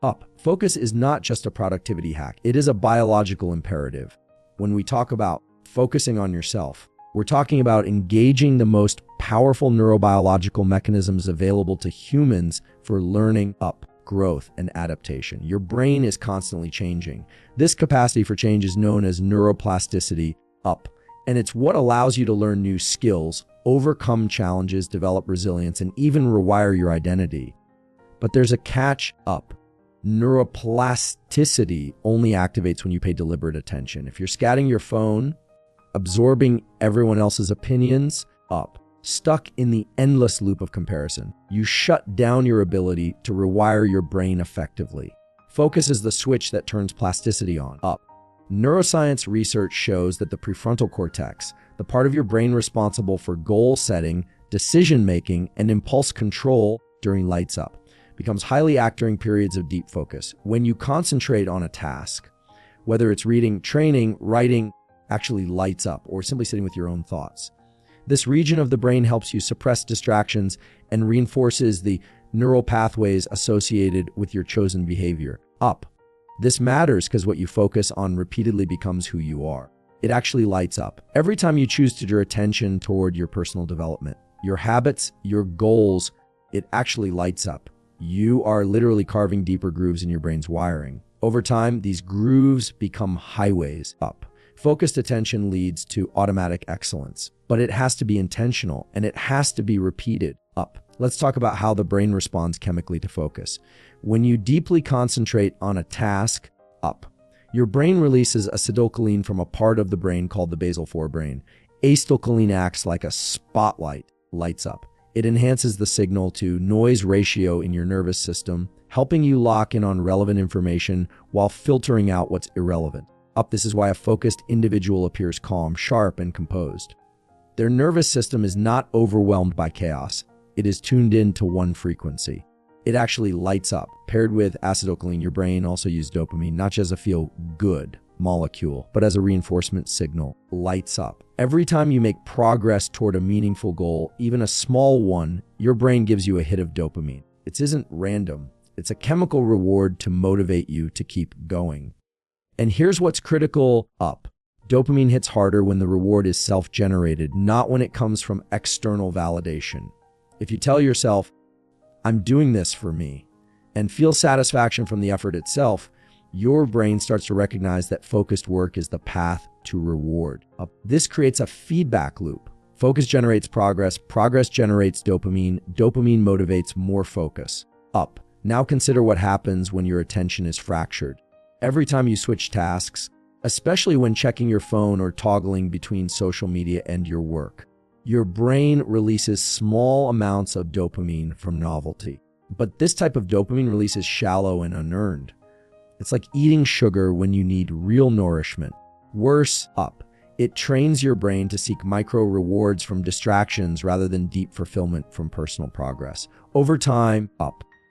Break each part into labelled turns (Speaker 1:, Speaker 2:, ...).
Speaker 1: Up. Focus is not just a productivity hack. It is a biological imperative. When we talk about focusing on yourself, we're talking about engaging the most powerful neurobiological mechanisms available to humans for learning, growth, and adaptation. Your brain is constantly changing. This capacity for change is known as neuroplasticity, and it's what allows you to learn new skills, overcome challenges, develop resilience, and even rewire your identity. But there's a catch. Neuroplasticity only activates when you pay deliberate attention. If you're scatting your phone, absorbing everyone else's opinions, stuck in the endless loop of comparison, you shut down your ability to rewire your brain effectively. Focus is the switch that turns plasticity on. Neuroscience research shows that the prefrontal cortex, the part of your brain responsible for goal setting, decision-making, and impulse control during lights up, becomes highly active during periods of deep focus. When you concentrate on a task, whether it's reading, training, writing, actually lights up, or simply sitting with your own thoughts. This region of the brain helps you suppress distractions and reinforces the neural pathways associated with your chosen behavior. This matters because what you focus on repeatedly becomes who you are. It actually lights up. Every time you choose to direct attention toward your personal development, your habits, your goals, it actually lights up. You are literally carving deeper grooves in your brain's wiring. Over time, these grooves become highways up. Focused attention leads to automatic excellence, but it has to be intentional and it has to be repeated. Let's talk about how the brain responds chemically to focus. When you deeply concentrate on a task, your brain releases acetylcholine from a part of the brain called the basal forebrain. Acetylcholine acts like a spotlight, lights up. It enhances the signal to noise ratio in your nervous system, helping you lock in on relevant information while filtering out what's irrelevant. This is why a focused individual appears calm, sharp, and composed. Their nervous system is not overwhelmed by chaos. It is tuned in to one frequency. It actually lights up. Paired with acetylcholine, your brain also uses dopamine, not just as a feel-good molecule, but as a reinforcement signal. Lights up. Every time you make progress toward a meaningful goal, even a small one, your brain gives you a hit of dopamine. It isn't random. It's a chemical reward to motivate you to keep going. And here's what's critical. Dopamine hits harder when the reward is self-generated, not when it comes from external validation. If you tell yourself, I'm doing this for me, and feel satisfaction from the effort itself, your brain starts to recognize that focused work is the path to reward. This creates a feedback loop. Focus generates progress, progress generates dopamine, dopamine motivates more focus. Now consider what happens when your attention is fractured. Every time you switch tasks, especially when checking your phone or toggling between social media and your work, your brain releases small amounts of dopamine from novelty. But this type of dopamine release is shallow and unearned. It's like eating sugar when you need real nourishment. Worse, it trains your brain to seek micro rewards from distractions rather than deep fulfillment from personal progress. Over time,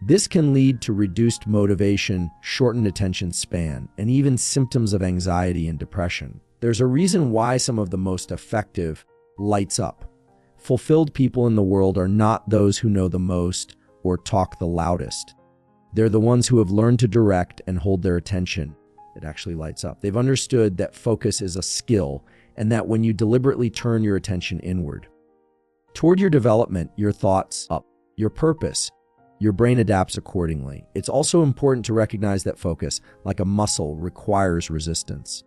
Speaker 1: this can lead to reduced motivation, shortened attention span, and even symptoms of anxiety and depression. There's a reason why some of the most effective lights up. Fulfilled people in the world are not those who know the most or talk the loudest. They're the ones who have learned to direct and hold their attention. It actually lights up. They've understood that focus is a skill and that when you deliberately turn your attention inward, toward your development, your thoughts, your purpose, your brain adapts accordingly. It's also important to recognize that focus, like a muscle, requires resistance.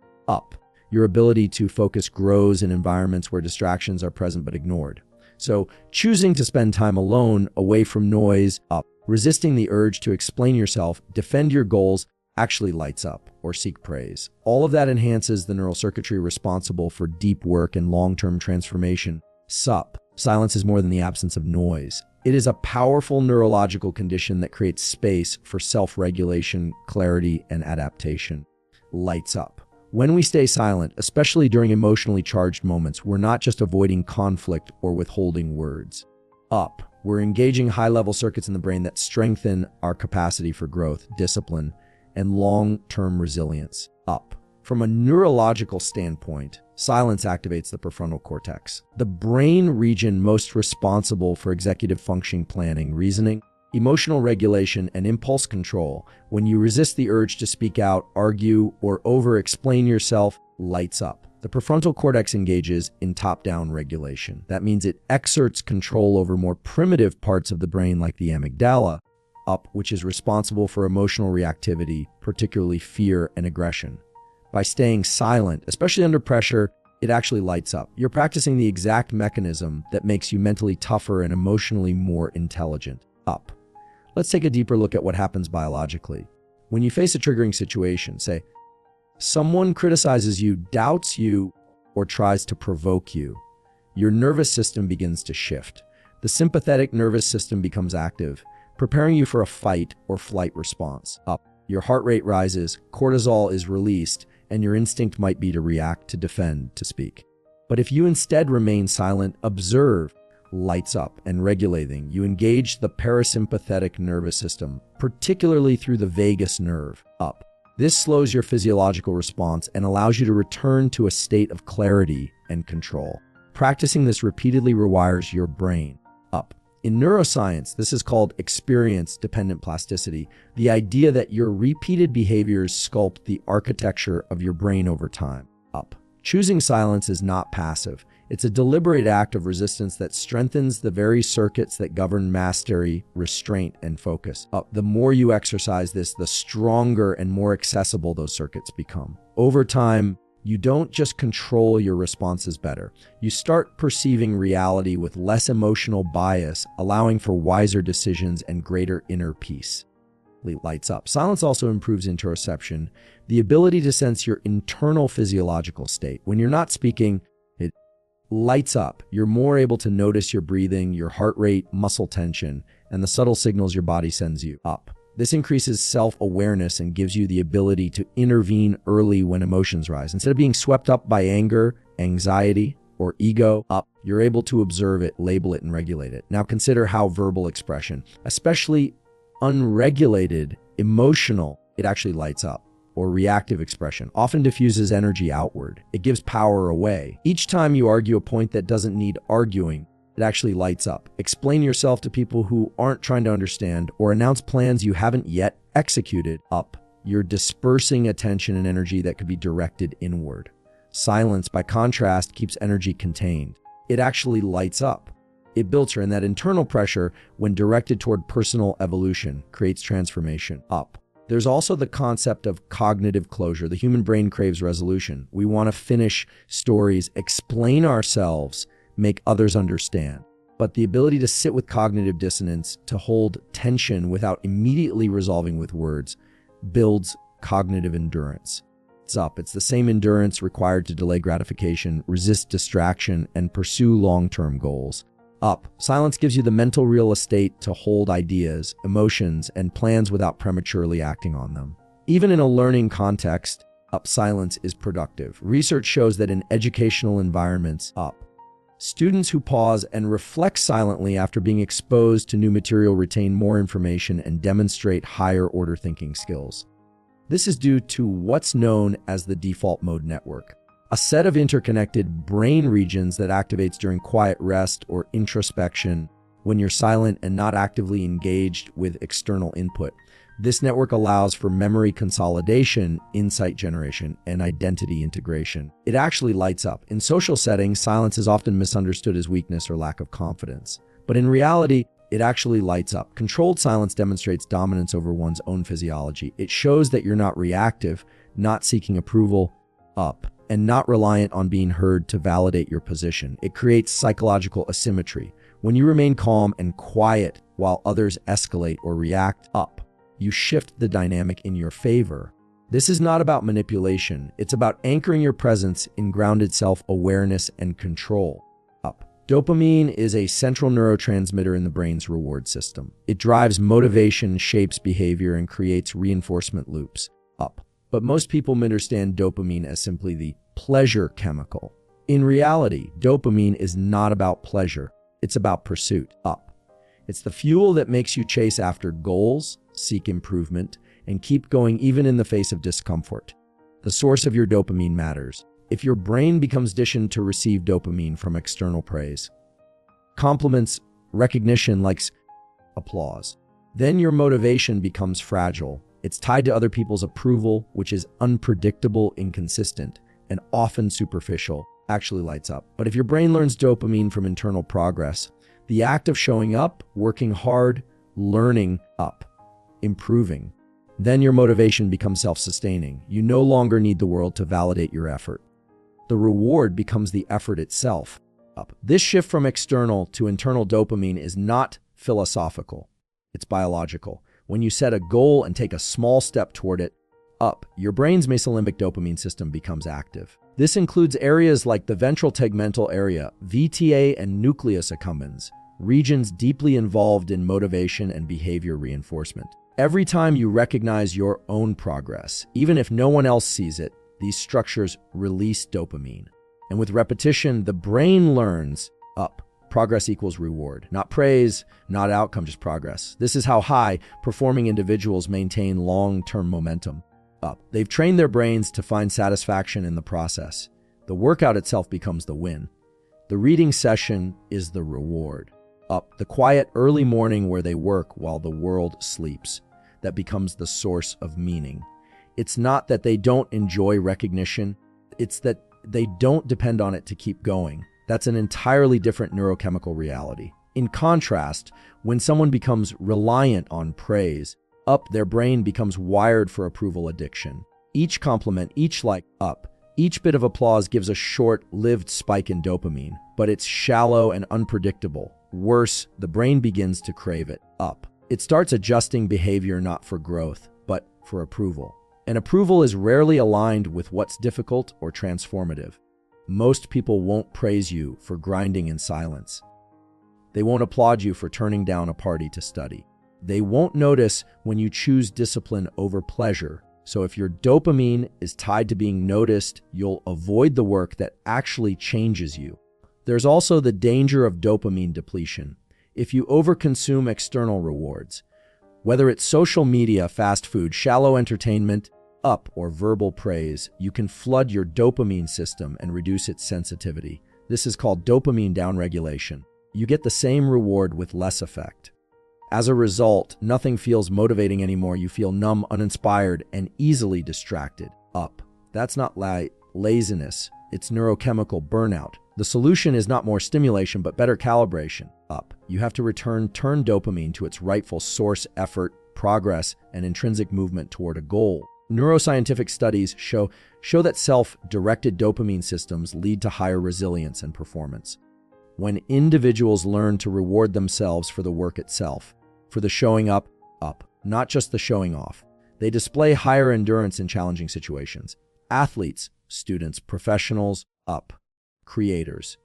Speaker 1: Your ability to focus grows in environments where distractions are present but ignored. So choosing to spend time alone, away from noise, resisting the urge to explain yourself, defend your goals, actually lights up, or seek praise. All of that enhances the neural circuitry responsible for deep work and long-term transformation. Silence is more than the absence of noise. It is a powerful neurological condition that creates space for self-regulation, clarity, and adaptation. Lights up. When we stay silent, especially during emotionally charged moments, we're not just avoiding conflict or withholding words. We're engaging high-level circuits in the brain that strengthen our capacity for growth, discipline, and long-term resilience. From a neurological standpoint, silence activates the prefrontal cortex, the brain region most responsible for executive functioning, planning, reasoning, Emotional regulation and impulse control. When you resist the urge to speak out, argue, or over-explain yourself, lights up. The prefrontal cortex engages in top-down regulation. That means it exerts control over more primitive parts of the brain like the amygdala, up, which is responsible for emotional reactivity, particularly fear and aggression. By staying silent, especially under pressure, it actually lights up. You're practicing the exact mechanism that makes you mentally tougher and emotionally more intelligent. Up. Let's take a deeper look at what happens biologically. When you face a triggering situation, say, someone criticizes you, doubts you, or tries to provoke you, your nervous system begins to shift. The sympathetic nervous system becomes active, preparing you for a fight or flight response. Up. Your heart rate rises, cortisol is released, and your instinct might be to react, to defend, to speak. But if you instead remain silent, observe, lights up, and regulating, you engage the parasympathetic nervous system, particularly through the vagus nerve. Up. This slows your physiological response and allows you to return to a state of clarity and control. Practicing this repeatedly rewires your brain. Up. In neuroscience, this is called experience-dependent plasticity, the idea that your repeated behaviors sculpt the architecture of your brain over time. Up. Choosing silence is not passive. It's a deliberate act of resistance that strengthens the very circuits that govern mastery, restraint, and focus. Up. The more you exercise this, the stronger and more accessible those circuits become. Over time, you don't just control your responses better. You start perceiving reality with less emotional bias, allowing for wiser decisions and greater inner peace. Lights up. Silence also improves interoception, the ability to sense your internal physiological state. When you're not speaking, it lights up. You're more able to notice your breathing, your heart rate, muscle tension, and the subtle signals your body sends you. Up. This increases self-awareness and gives you the ability to intervene early when emotions rise. Instead of being swept up by anger, anxiety, or ego, up, you're able to observe it, label it, and regulate it. Now consider how verbal expression, especially unregulated, emotional, it actually lights up. Or reactive expression, often diffuses energy outward. It gives power away. Each time you argue a point that doesn't need arguing, it actually lights up. Explain yourself to people who aren't trying to understand or announce plans you haven't yet executed. Up. You're dispersing attention and energy that could be directed inward. Silence, by contrast, keeps energy contained. It actually lights up. It builds her, and that internal pressure, when directed toward personal evolution, creates transformation. Up. There's also the concept of cognitive closure. The human brain craves resolution. We want to finish stories, explain ourselves, make others understand. But the ability to sit with cognitive dissonance, to hold tension without immediately resolving with words, builds cognitive endurance. It's up. It's the same endurance required to delay gratification, resist distraction, and pursue long-term goals. Up. Silence gives you the mental real estate to hold ideas, emotions, and plans without prematurely acting on them. Even in a learning context, up, silence is productive. Research shows that in educational environments, up, students who pause and reflect silently after being exposed to new material retain more information and demonstrate higher order thinking skills. This is due to what's known as the default mode network, a set of interconnected brain regions that activates during quiet rest or introspection when you're silent and not actively engaged with external input. This network allows for memory consolidation, insight generation, and identity integration. It actually lights up. In social settings, silence is often misunderstood as weakness or lack of confidence. But in reality, it actually lights up. Controlled silence demonstrates dominance over one's own physiology. It shows that you're not reactive, not seeking approval, up, and not reliant on being heard to validate your position. It creates psychological asymmetry. When you remain calm and quiet while others escalate or react, up, you shift the dynamic in your favor. This is not about manipulation. It's about anchoring your presence in grounded self-awareness and control. Up. Dopamine is a central neurotransmitter in the brain's reward system. It drives motivation, shapes behavior, and creates reinforcement loops. Up. But most people understand dopamine as simply the pleasure chemical. In reality, dopamine is not about pleasure. It's about pursuit. Up. It's the fuel that makes you chase after goals, seek improvement, and keep going even in the face of discomfort. The source of your dopamine matters. If your brain becomes conditioned to receive dopamine from external praise, compliments, recognition, likes, applause, Then your motivation becomes fragile. It's tied to other people's approval, which is unpredictable, inconsistent, and often superficial. Actually lights up. But if your brain learns dopamine from internal progress, the act of showing up, working hard, learning up, improving, then your motivation becomes self-sustaining. You no longer need the world to validate your effort. The reward becomes the effort itself. Up. This shift from external to internal dopamine is not philosophical. It's biological. When you set a goal and take a small step toward it, up, your brain's mesolimbic dopamine system becomes active. This includes areas like the ventral tegmental area, VTA, and nucleus accumbens, regions deeply involved in motivation and behavior reinforcement. Every time you recognize your own progress, even if no one else sees it, these structures release dopamine. And with repetition, the brain learns, up, progress equals reward. Not praise, not outcome, just progress. This is how high-performing individuals maintain long-term momentum. Up. They've trained their brains to find satisfaction in the process. The workout itself becomes the win. The reading session is the reward. Up. The quiet early morning where they work while the world sleeps. That becomes the source of meaning. It's not that they don't enjoy recognition. It's that they don't depend on it to keep going. That's an entirely different neurochemical reality. In contrast, when someone becomes reliant on praise, up, their brain becomes wired for approval addiction. Each compliment, each like, up, each bit of applause gives a short-lived spike in dopamine, but it's shallow and unpredictable. Worse, the brain begins to crave it, up. It starts adjusting behavior not for growth, but for approval. And approval is rarely aligned with what's difficult or transformative. Most people won't praise you for grinding in silence. They won't applaud you for turning down a party to study. They won't notice when you choose discipline over pleasure. So if your dopamine is tied to being noticed, you'll avoid the work that actually changes you. There's also the danger of dopamine depletion. If you overconsume external rewards, whether it's social media, fast food, shallow entertainment, up, or verbal praise, you can flood your dopamine system and reduce its sensitivity. This is called dopamine downregulation. You get the same reward with less effect. As a result, nothing feels motivating anymore. You feel numb, uninspired, and easily distracted. Up. That's not laziness. It's neurochemical burnout. The solution is not more stimulation, but better calibration. Up. You have to turn dopamine to its rightful source, effort, progress, and intrinsic movement toward a goal. Neuroscientific studies show that self-directed dopamine systems lead to higher resilience and performance. When individuals learn to reward themselves for the work itself, for the showing up, not just the showing off, they display higher endurance in challenging situations. Athletes, students, professionals, up, creators.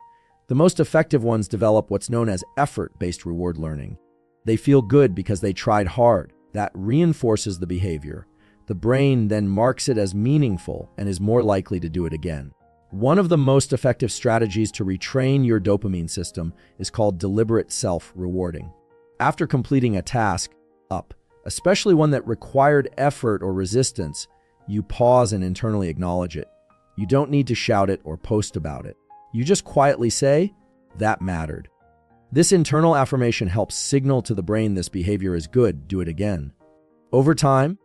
Speaker 1: The most effective ones develop what's known as effort-based reward learning. They feel good because they tried hard. That reinforces the behavior. The brain then marks it as meaningful and is more likely to do it again. One of the most effective strategies to retrain your dopamine system is called deliberate self-rewarding. After completing a task, up, especially one that required effort or resistance, you pause and internally acknowledge it. You don't need to shout it or post about it. You just quietly say, that mattered. This internal affirmation helps signal to the brain this behavior is good, do it again. Over time,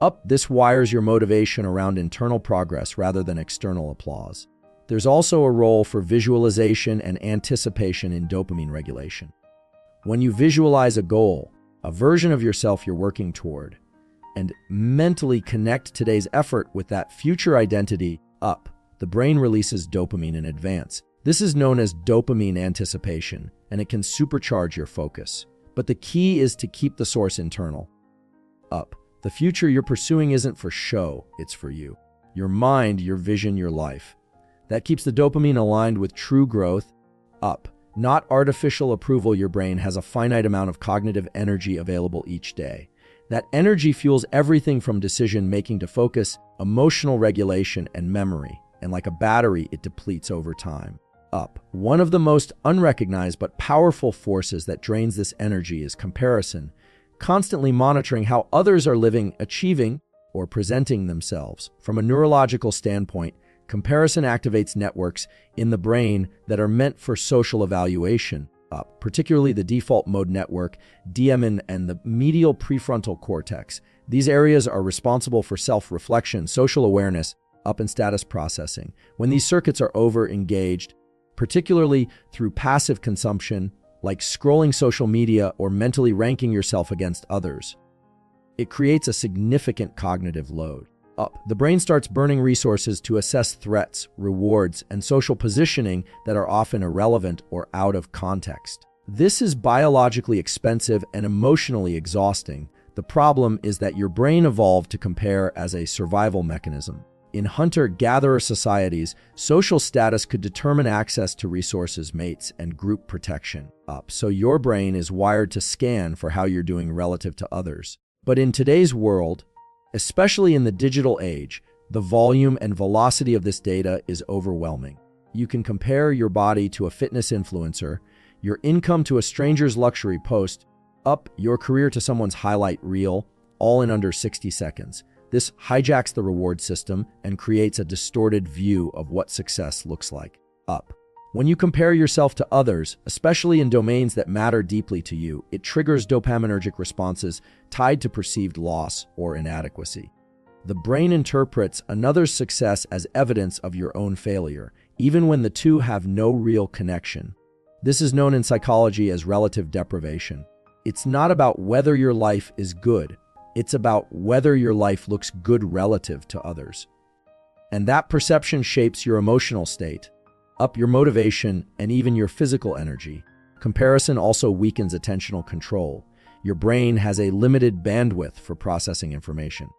Speaker 1: up, this wires your motivation around internal progress rather than external applause. There's also a role for visualization and anticipation in dopamine regulation. When you visualize a goal, a version of yourself you're working toward, and mentally connect today's effort with that future identity, up, the brain releases dopamine in advance. This is known as dopamine anticipation, and it can supercharge your focus. But the key is to keep the source internal. Up, the future you're pursuing isn't for show, it's for you. Your mind, your vision, your life. That keeps the dopamine aligned with true growth. Up, not artificial approval. Your brain has a finite amount of cognitive energy available each day. That energy fuels everything from decision-making to focus, emotional regulation, and memory. And like a battery, it depletes over time. Up. One of the most unrecognized but powerful forces that drains this energy is comparison, constantly monitoring how others are living, achieving, or presenting themselves. From a neurological standpoint, comparison activates networks in the brain that are meant for social evaluation. up, particularly the default mode network, DMN, and the medial prefrontal cortex. These areas are responsible for self-reflection, social awareness, up, and status processing. When these circuits are over-engaged, particularly through passive consumption, like scrolling social media or mentally ranking yourself against others, it creates a significant cognitive load. Up, the brain starts burning resources to assess threats, rewards, and social positioning that are often irrelevant or out of context. This is biologically expensive and emotionally exhausting. The problem is that your brain evolved to compare as a survival mechanism. In hunter-gatherer societies, social status could determine access to resources, mates, and group protection. Up, so your brain is wired to scan for how you're doing relative to others. But in today's world, especially in the digital age, the volume and velocity of this data is overwhelming. You can compare your body to a fitness influencer, your income to a stranger's luxury post, up, your career to someone's highlight reel, all in under 60 seconds. This hijacks the reward system and creates a distorted view of what success looks like. Up, when you compare yourself to others, especially in domains that matter deeply to you, it triggers dopaminergic responses tied to perceived loss or inadequacy. The brain interprets another's success as evidence of your own failure, even when the two have no real connection. This is known in psychology as relative deprivation. It's not about whether your life is good. It's about whether your life looks good relative to others. And that perception shapes your emotional state, up, your motivation, and even your physical energy. Comparison also weakens attentional control. Your brain has a limited bandwidth for processing information.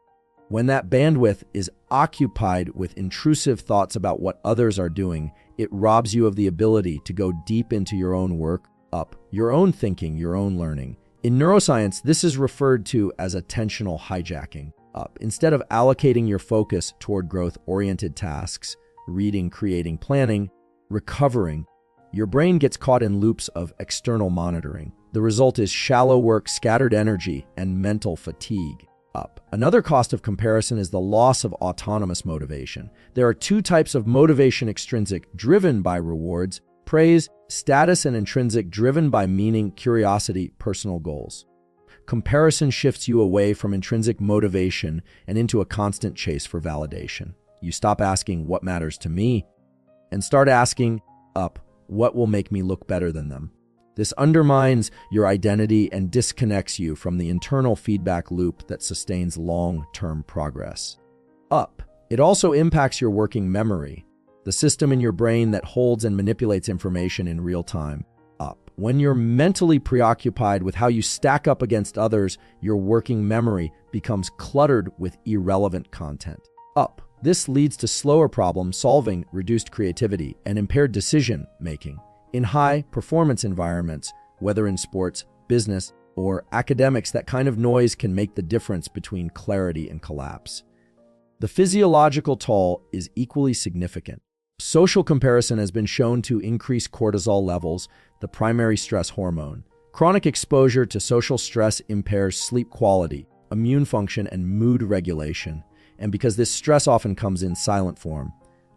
Speaker 1: When that bandwidth is occupied with intrusive thoughts about what others are doing, it robs you of the ability to go deep into your own work, up, your own thinking, your own learning. In neuroscience, this is referred to as attentional hijacking. Up, instead of allocating your focus toward growth-oriented tasks, reading, creating, planning, recovering, your brain gets caught in loops of external monitoring. The result is shallow work, scattered energy, and mental fatigue. Up, another cost of comparison is the loss of autonomous motivation. There are two types of motivation: extrinsic, driven by rewards, praise, status, and intrinsic, driven by meaning, curiosity, personal goals. Comparison shifts you away from intrinsic motivation and into a constant chase for validation. You stop asking, what matters to me? And start asking, up, what will make me look better than them? This undermines your identity and disconnects you from the internal feedback loop that sustains long-term progress. Up, it also impacts your working memory, the system in your brain that holds and manipulates information in real time. Up, when you're mentally preoccupied with how you stack up against others, your working memory becomes cluttered with irrelevant content. Up, this leads to slower problem solving, reduced creativity, and impaired decision-making. In high-performance environments, whether in sports, business, or academics, that kind of noise can make the difference between clarity and collapse. The physiological toll is equally significant. Social comparison has been shown to increase cortisol levels, the primary stress hormone. Chronic exposure to social stress impairs sleep quality, immune function, and mood regulation. And because this stress often comes in silent form,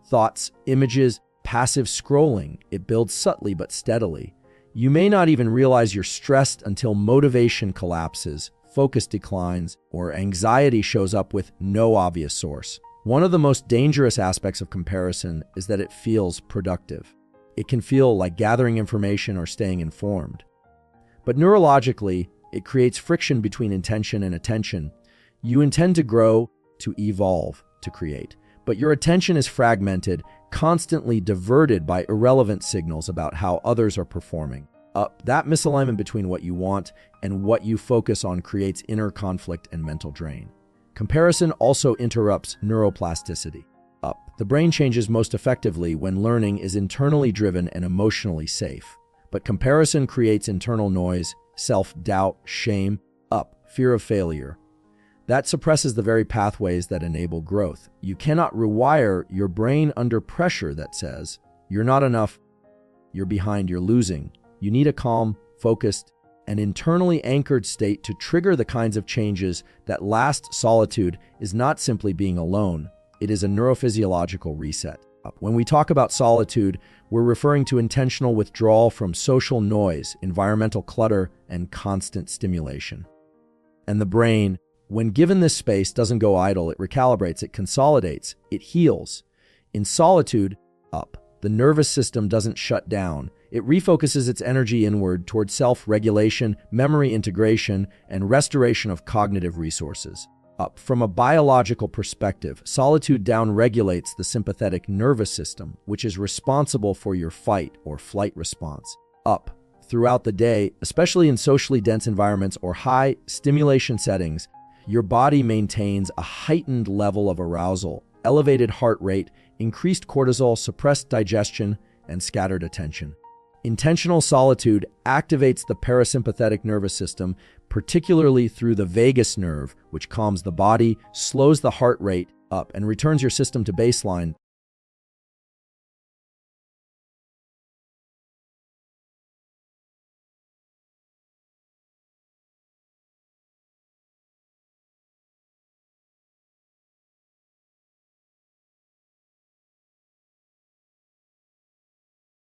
Speaker 1: thoughts, images, passive scrolling, it builds subtly but steadily. You may not even realize you're stressed until motivation collapses, focus declines, or anxiety shows up with no obvious source. One of the most dangerous aspects of comparison is that it feels productive. It can feel like gathering information or staying informed. But neurologically, it creates friction between intention and attention. You intend to grow, to evolve, to create. But your attention is fragmented, constantly diverted by irrelevant signals about how others are performing. That misalignment between what you want and what you focus on creates inner conflict and mental drain. Comparison also interrupts neuroplasticity. The brain changes most effectively when learning is internally driven and emotionally safe. But comparison creates internal noise, self-doubt, shame, fear of failure. That suppresses the very pathways that enable growth. You cannot rewire your brain under pressure that says, you're not enough, you're behind, you're losing. You need a calm, focused, and internally anchored state to trigger the kinds of changes that last. Solitude is not simply being alone, it is a neurophysiological reset. When we talk about solitude, We're referring to intentional withdrawal from social noise, environmental clutter, and constant stimulation. And the brain, when given this space, doesn't go idle. It recalibrates, it consolidates, it heals. In solitude, up. The nervous system doesn't shut down. It refocuses its energy inward toward self-regulation, memory integration, and restoration of cognitive resources. Up. From a biological perspective, solitude down-regulates the sympathetic nervous system, which is responsible for your fight or flight response. Up. Throughout the day, especially in socially dense environments or high stimulation settings, your body maintains a heightened level of arousal, elevated heart rate, increased cortisol, suppressed digestion, and scattered attention. Intentional solitude activates the parasympathetic nervous system, particularly through the vagus nerve, which calms the body, slows the heart rate up, and returns your system to baseline,